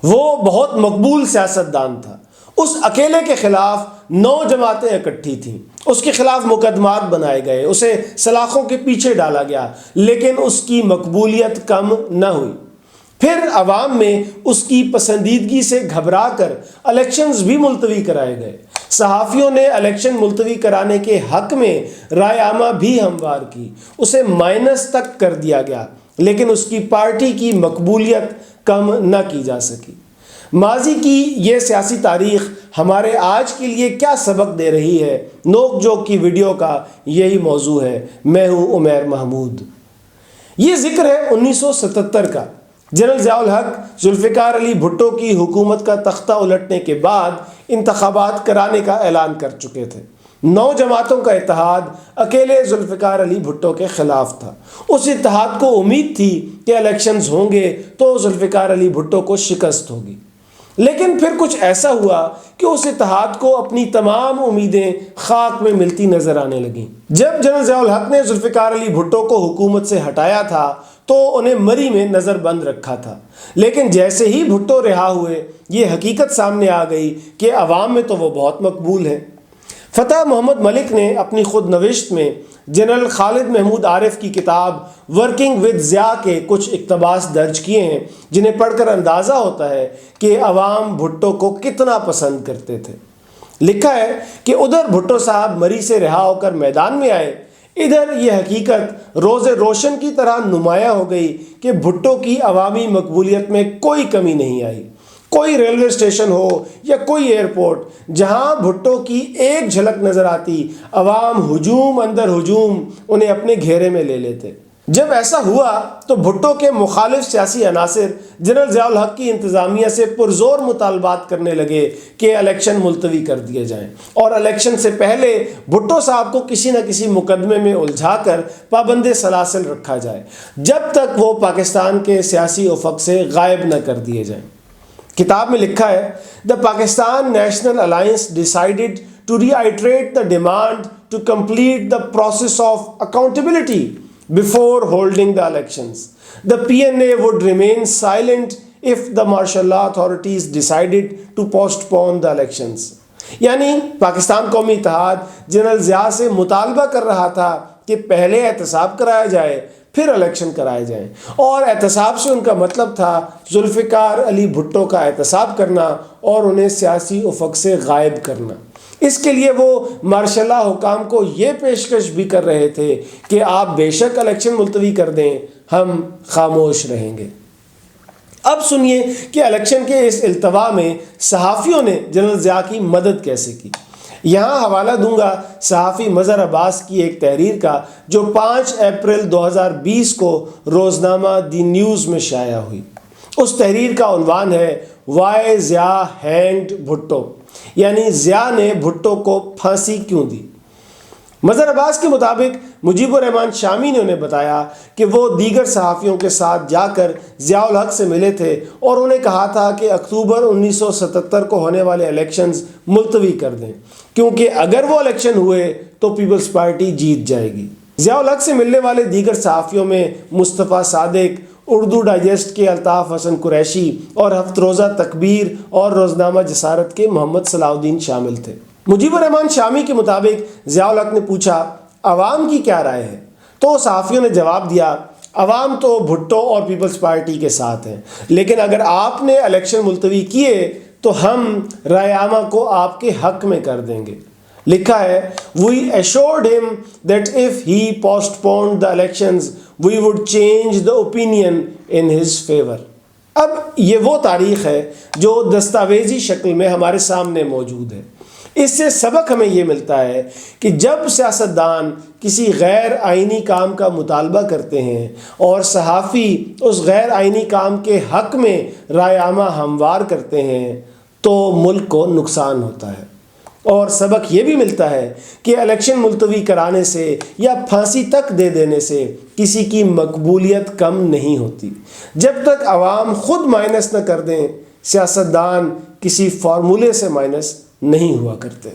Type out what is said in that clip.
وہ بہت مقبول سیاستدان تھا، اس اکیلے کے خلاف 9 جماعتیں اکٹھی تھیں، اس کے خلاف مقدمات بنائے گئے، اسے سلاخوں کے پیچھے ڈالا گیا، لیکن اس کی مقبولیت کم نہ ہوئی۔ پھر عوام میں اس کی پسندیدگی سے گھبرا کر الیکشنز بھی ملتوی کرائے گئے۔ صحافیوں نے الیکشن ملتوی کرانے کے حق میں رائے عامہ بھی ہموار کی، اسے مائنس تک کر دیا گیا، لیکن اس کی پارٹی کی مقبولیت کم نہ کی جا سکی۔ ماضی کی یہ سیاسی تاریخ ہمارے آج کے لیے کیا سبق دے رہی ہے؟ نوک جھوک کی ویڈیو کا یہی موضوع ہے۔ میں ہوں عمیر محمود۔ یہ ذکر ہے 1977 کا۔ جنرل ضیاء الحق ذوالفقار علی بھٹو کی حکومت کا تختہ الٹنے کے بعد انتخابات کرانے کا اعلان کر چکے تھے۔ 9 جماعتوں کا اتحاد اکیلے ذوالفقار علی بھٹو کے خلاف تھا۔ اس اتحاد کو امید تھی کہ الیکشنز ہوں گے تو ذوالفقار علی بھٹو کو شکست ہوگی، لیکن پھر کچھ ایسا ہوا کہ اس اتحاد کو اپنی تمام امیدیں خاک میں ملتی نظر آنے لگیں۔ جب جنرل ضیاء الحق نے ذوالفقار علی بھٹو کو حکومت سے ہٹایا تھا تو انہیں مری میں نظر بند رکھا تھا، لیکن جیسے ہی بھٹو رہا ہوئے یہ حقیقت سامنے آ گئی کہ عوام میں تو وہ بہت مقبول ہے۔ فتح محمد ملک نے اپنی خود نوشت میں جنرل خالد محمود عارف کی کتاب ورکنگ ود ضیاء کے کچھ اقتباس درج کیے ہیں، جنہیں پڑھ کر اندازہ ہوتا ہے کہ عوام بھٹو کو کتنا پسند کرتے تھے۔ لکھا ہے کہ ادھر بھٹو صاحب مری سے رہا ہو کر میدان میں آئے، ادھر یہ حقیقت روز روشن کی طرح نمایاں ہو گئی کہ بھٹو کی عوامی مقبولیت میں کوئی کمی نہیں آئی۔ کوئی ریلوے اسٹیشن ہو یا کوئی ایئرپورٹ، جہاں بھٹو کی ایک جھلک نظر آتی، عوام ہجوم اندر ہجوم انہیں اپنے گھیرے میں لے لیتے۔ جب ایسا ہوا تو بھٹو کے مخالف سیاسی عناصر جنرل ضیاء الحق کی انتظامیہ سے پرزور مطالبات کرنے لگے کہ الیکشن ملتوی کر دیے جائیں اور الیکشن سے پہلے بھٹو صاحب کو کسی نہ کسی مقدمے میں الجھا کر پابند سلاسل رکھا جائے، جب تک وہ پاکستان کے سیاسی افق سے غائب نہ کر دیے جائیں۔ کتاب میں لکھا ہے The Pakistan National Alliance decided to reiterate the demand to complete the process of accountability before holding the elections. The PNA would remain silent if the martial law authorities decided to postpone the elections. یعنی پاکستان قومی اتحاد general Zia سے مطالبہ کر رہا تھا کہ پہلے احتساب کرایا جائے پھر الیکشن کرائے جائیں، اور احتساب سے ان کا مطلب تھا ذوالفقار علی بھٹو کا احتساب کرنا اور انہیں سیاسی افق سے غائب کرنا۔ اس کے لیے وہ مارشل لا حکام کو یہ پیشکش بھی کر رہے تھے کہ آپ بے شک الیکشن ملتوی کر دیں، ہم خاموش رہیں گے۔ اب سنیے کہ الیکشن کے اس التوا میں صحافیوں نے جنرل ضیاء کی مدد کیسے کی۔ یہاں حوالہ دوں گا صحافی مظہر عباس کی ایک تحریر کا جو 5 اپریل 2020 کو روزنامہ دی نیوز میں شائع ہوئی۔ اس تحریر کا عنوان ہے وائی ضیاء ہینگڈ بھٹو، یعنی ضیاء نے بھٹو کو پھانسی کیوں دی۔ مظہر عباس کے مطابق مجیب الرحمان شامی نے انہیں بتایا کہ وہ دیگر صحافیوں کے ساتھ جا کر ضیاء الحق سے ملے تھے اور انہیں کہا تھا کہ اکتوبر 1977 کو ہونے والے الیکشنز ملتوی کر دیں، کیونکہ اگر وہ الیکشن ہوئے تو پیپلز پارٹی جیت جائے گی۔ ضیاء الحق سے ملنے والے دیگر صحافیوں میں مصطفیٰ صادق، اردو ڈائجسٹ کے الطاف حسن قریشی اور ہفت روزہ تکبیر اور روزنامہ جسارت کے محمد صلاح الدین شامل تھے۔ مجیب الرحمان شامی کے مطابق ضیاء الحق نے پوچھا عوام کی کیا رائے ہے، تو صحافیوں نے جواب دیا عوام تو بھٹو اور پیپلز پارٹی کے ساتھ ہیں، لیکن اگر آپ نے الیکشن ملتوی کیے تو ہم رائے عامہ کو آپ کے حق میں کر دیں گے۔ لکھا ہے We assured him that if he postponed the elections we would change the opinion in his favor۔ اب یہ وہ تاریخ ہے جو دستاویزی شکل میں ہمارے سامنے موجود ہے۔ اس سے سبق ہمیں یہ ملتا ہے کہ جب سیاستدان کسی غیر آئینی کام کا مطالبہ کرتے ہیں اور صحافی اس غیر آئینی کام کے حق میں رائے عامہ ہموار کرتے ہیں تو ملک کو نقصان ہوتا ہے۔ اور سبق یہ بھی ملتا ہے کہ الیکشن ملتوی کرانے سے یا پھانسی تک دے دینے سے کسی کی مقبولیت کم نہیں ہوتی۔ جب تک عوام خود مائنس نہ کر دیں، سیاستدان کسی فارمولے سے مائنس نہیں ہوا کرتے۔